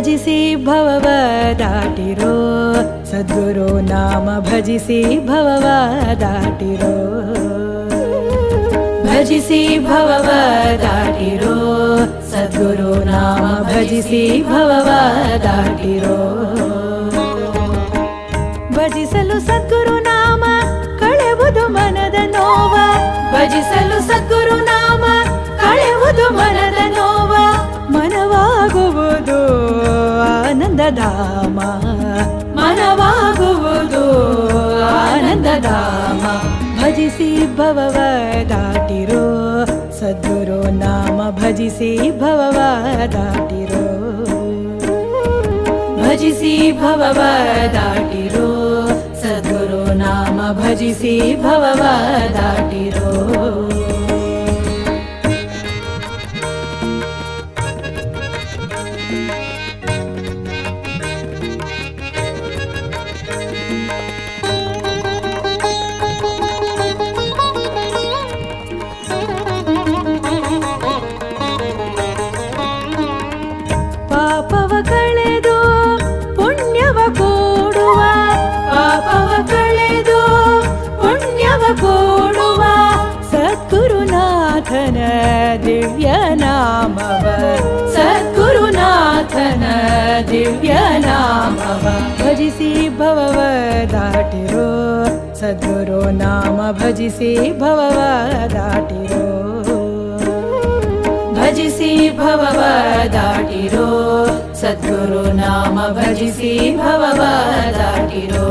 ಭಜಿಸಿ ಭವವ ದಾಟಿರೋ ಸದ್ಗುರು ನಾಮ ಭಜಿಸಿ ಭವವ ದಾಟಿರೋ ಭಜಿಸಿ ಭವವ ದಾಟಿರೋ ಸದ್ಗುರು ನಾಮ ಭಜಿಸಿ ಭವವ ದಾಟಿರೋ ಭಜಿಸಲು ಸದ್ಗುರು ನಾಮ ಕಳೆವುದು ಮನದ ನೋವ ಭಜಿಸಲು ಸದ್ಗುರು ನಾಮ ಕಳೆವುದು ಮನದ ನೋವ ಮನವಾಗುವುದು ಆನಂದಧಾಮ ಮನವಾಗುವುದು ಆನಂದಧಾಮ ಭಜಿಸಿ ಭವವ ದಾಟಿರೋ ಸದ್ಗುರು ನಾಮ ಭಜಿಸಿ ಭವವ ದಾಟಿರೋ ಭಜಿಸಿ ಭವವ ದಾಟಿರೋ ಸದ್ಗುರು ನಾಮ ಭಜಿಸಿ ಭವವ ದಾಟಿರೋ ಪಾಪವ ಕಳೆದು ಪುಣ್ಯವ ಕೂಡುವ ಪಾಪವ ಕಳೆದು ಪುಣ್ಯವ ಕೂಡುವ ಸದ್ಗುರುನಾಥನ ದಿವ್ಯ ನಾಮವ ಸದ್ಗುರುನಾಥನ ದಿವ್ಯ ನಾಮವ ಭಜಿಸಿ ಭವವ ದಾಟಿರೋ ಸದ್ಗುರು ನಾಮ ಭಜಿಸಿ ಭವವ ದಾಟಿರೋ ಭಜಿಸಿ ಭವವ ದಾಟಿರೋ ಸದ್ಗುರು ನಾಮ ಭಜಿಸಿ ಭವವ ದಾಟಿರೋ